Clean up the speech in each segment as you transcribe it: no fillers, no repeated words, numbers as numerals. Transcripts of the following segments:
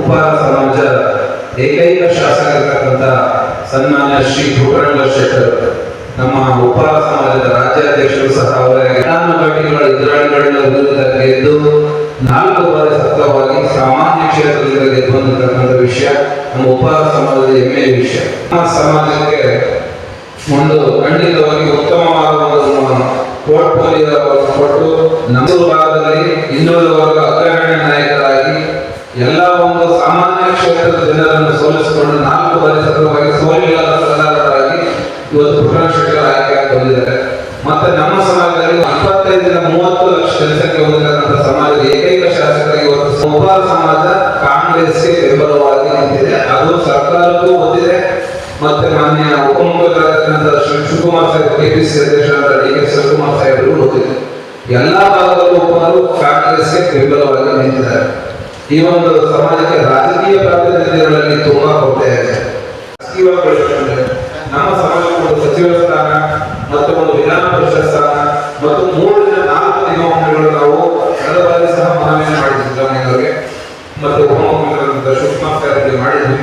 ಉಪ್ಪಾರ ಸಮಾಜ ಏಕೈಕ ಶಾಸಕರಾಗಿರ್ತಕ್ಕಂಥ ಸನ್ಮಾನ್ಯ ಶ್ರೀ ಪುಟ್ಟರಂಗ ಶೆಟ್ಟರ್ ನಮ್ಮ ಉಪ್ಪಾರ ಸಮಾಜದ ರಾಜ್ಯಾಧ್ಯಕ್ಷರು ಸಹ ಅವರ ಘಟನೆಗಳ ಎದುರಾಳಿಗಳನ್ನ ವಿರುದ್ಧ ಗೆದ್ದು 4 ಬಾರಿ ಸತತವಾಗಿ ಸಾಮಾನ್ಯ ಕ್ಷೇತ್ರದಿಂದ ಗೆದ್ದು ಬಂದಿರತಕ್ಕಂಥ ವಿಷಯ ನಮ್ಮ ಉಪ್ಪಾರ ಸಮಾಜದ ಹೆಮ್ಮೆಯ ವಿಷಯ. ನಮ್ಮ ಸಮಾಜಕ್ಕೆ ಒಂದು ಖಂಡಿತವಾಗಿ ಉತ್ತಮವಾದ ಒಂದು ಪೋರ್ಟ್ಫೋಲಿಯೋ ಕೊಟ್ಟು ನಮ್ಮ ಭಾಗದಲ್ಲಿ ಇನ್ನೂರು ವರ್ಗ ಅಗ್ರಗಣ್ಯ ನಾಯಕರಾಗಿ ಎಲ್ಲ ಒಂದು ಸಾಮಾನ್ಯ ಕ್ಷೇತ್ರದ ಜನರನ್ನು ಸೋಲಿಸಿಕೊಂಡು 4 ಬಾರಿ ಸತತವಾಗಿ ಸೋಲಿಲ್ಲದ ಸರದಾರರಾಗಿ ಇವತ್ತು ಪುಟ್ಟರಂಗ ಶೆಟ್ಟರ್ ಆಯ್ಕೆಯಾಗಿ ಬಂದಿದ್ದಾರೆ. ಮತ್ತೆ ನಮ್ಮ ಸಮಾಜದಲ್ಲಿ 25 ರಿಂದ 30 ಲಕ್ಷ ಜನಸಂಖ್ಯೆ ಹೊಂದಿರತಕ್ಕಂಥ ಸಮಾಜದ ಏಕೈಕ ಶಾಸಕರಾಗಿ ಇವತ್ತು ಉಪ್ಪಾರ ಸಮಾಜ ಕಾಂಗ್ರೆಸ್ಗೆ ಬೆಂಬಲವಾಗಿ ನಿಂತಿದೆ. ಅದು ಸರ್ಕಾರಕ್ಕೂ ಗೊತ್ತಿದೆ. ಮತ್ತೆ ಮಾನ್ಯ ಉಪಮುಖ್ಯಮಂತ್ರಿಗಳಾದಂತಹ ಶಿವಕುಮಾರ್ ಸಾಹೇಬ್ ಕೆಪಿಸಿಸಿ ಅಧ್ಯಕ್ಷರಾದ ಡಿ.ಕೆ. ಶಿವಕುಮಾರ್ ಸಾಹೇಬರು ಗೊತ್ತಿದೆ. ಎಲ್ಲಾ ಭಾಗದಲ್ಲೂ ಒಬ್ಬರು ಕಾಂಗ್ರೆಸ್ಗೆ ಬೆಂಬಲವಾಗಿ ನಿಂತಿದ್ದಾರೆ. ಈ ಒಂದು ಸಮಾಜಕ್ಕೆ ರಾಜಕೀಯ ಪ್ರಾತಿನಿಧ್ಯಗಳಲ್ಲಿ ತುಂಬಾ ಕೊರತೆ ಇದೆ. ನಮ್ಮ ಸಮಾಜಕ್ಕೆ ಒಂದು ಸಚಿವ ಸ್ಥಾನ ಮತ್ತು ಒಂದು ವಿಧಾನ ಪರಿಷತ್ ಸ್ಥಾನ ಮತ್ತು 3 ರಿಂದ 4 ನಿಗಮಗಳು ನಾವು ಕಳೆದ ಬಾರಿ ಸಹ ಮನವಿಯನ್ನು ಮಾಡಿದ್ವಿ ಸಿದ್ದರಾಮಯ್ಯನವರಿಗೆ ಮತ್ತು ಉಪಮುಖ್ಯಮಂತ್ರಿಗಳಾದ ಶಿವಕುಮಾರ್ ಸಾಹೇಬರಿಗೆ ಮಾಡಿದ್ವಿ.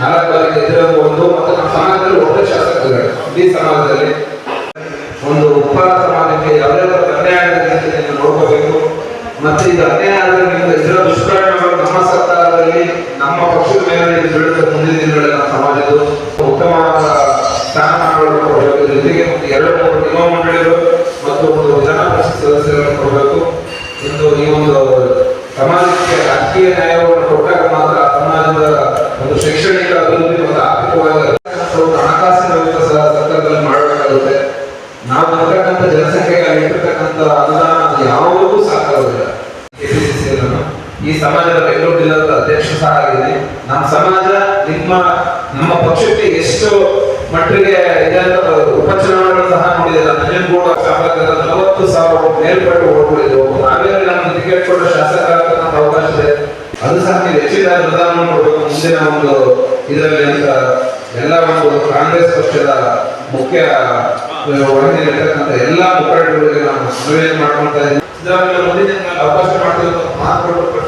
4 ಬಾರಿ ಗೆದ್ದಿರೋದು ಒಂದು ಮತ್ತು ನಮ್ಮ ಸಮಾಜದಲ್ಲಿ ಒಳ್ಳೆ ಶಾಸಕರುಗಳು ಈ ಸಮಾಜದಲ್ಲಿ ಒಂದು ಉಪ್ಪಾರ ಸಮಾಜಕ್ಕೆ ಯಾವುದೇ ಅನ್ಯಾಯ ಆಗದಂತೆ ನೋಡ್ಕೋಬೇಕು. ಮತ್ತೆ ಇದು ಅನ್ಯಾಯ ಆಗೋದ್ರಿಂದ ಇದರ ದುಷ್ಪರಿಣಾಮಗಳು ನಮ್ಮ ಸರ್ಕಾರದಲ್ಲಿ ನಮ್ಮ ಪಕ್ಷದ ಮೇಲೆ ಬೀಳುತ್ತೆ. ಮುಂದಿನ ದಿನಗಳಲ್ಲಿ ನಮ್ಮ ಸಮಾಜದ ಉತ್ತಮವಾದ ಸ್ಥಾನಮಾನಗಳನ್ನು ಕೊಡಬೇಕು. ಜೊತೆಗೆ 2-3 ನಿಗಮ ಮಂಡಳಿಗಳು ಮತ್ತು ಒಂದು ವಿಧಾನ ಪರಿಷತ್ ಸದಸ್ಯರನ್ನು ಕೊಡಬೇಕು. ಇಂದು ಈ ಒಂದು ಸಮಾಜಕ್ಕೆ ರಾಜಕೀಯ ನ್ಯಾಯವನ್ನು ಕೊಟ್ಟಾಗ ಮಾತ್ರ ಸಮಾಜದ ಒಂದು ಶೈಕ್ಷಣಿಕ ಅಭಿವೃದ್ಧಿ ಮತ್ತು ಆರ್ಥಿಕವಾಗಿ ಹಣಕಾಸಿನ ವ್ಯವಸ್ಥೆ ಸರ್ಕಾರದಲ್ಲಿ ಮಾಡಬೇಕಾಗುತ್ತೆ. ನಾವು ಇರ್ತಕ್ಕಂಥ ಜನಸಂಖ್ಯೆಗೆ ಇಟ್ಟಿರ್ತಕ್ಕಂಥ ಅನುದಾನ ಯಾವುದೂ ಸಾಕಾಗುವುದಿಲ್ಲ. ಈ ಸಮಾಜದ ಬೆಂಗಳೂರು ಜಿಲ್ಲಾದ ಅಧ್ಯಕ್ಷ ಸಹ ಆಗಿದೆ. ನಮ್ಮ ಸಮಾಜ ನಮ್ಮ ಪಕ್ಷಕ್ಕೆ ಎಷ್ಟು ಮಟ್ಟಿಗೆ ಉಪಚುನಾವಣೆಗಳು ಸಹ ನೋಡಿದೆ. ನಂಜನಗೂಡು ಶಾಸಕರ 40,000 ಮೇಲ್ಪಟ್ಟು ಓಟ್ಗಳಿದ್ವು. ನಾವೇನು ನಮ್ಮ ಟಿಕೆಟ್ ಕೊಟ್ಟು ಶಾಸಕ ಆಗ್ತಕ್ಕಂಥ ಅವಕಾಶ ಇದೆ. ಅದು ಸಹ ನೀವು ಹೆಚ್ಚಿನ ಅನುದಾನ ಕೊಡಬೇಕು ಮುಂದಿನ ಒಂದು ಇದರಲ್ಲಿ ಅಂತ ಎಲ್ಲ ಒಂದು ಕಾಂಗ್ರೆಸ್ ಪಕ್ಷದ ಮುಖ್ಯ ಒಳಗಿರ್ತಕ್ಕಂಥ ಎಲ್ಲ ಮುಖಂಡರುಗಳಿಗೆ ನಾವು ಮನವಿ ಮಾಡ್ಕೊಳ್ತಾ ಇದ್ದೀವಿ. ಸಿದ್ದರಾಮಯ್ಯ ಮುಂದಿನ ಅವಕಾಶ ಮಾಡ್ತೀವಿ ಮಾತು ಕೊಟ್ಟು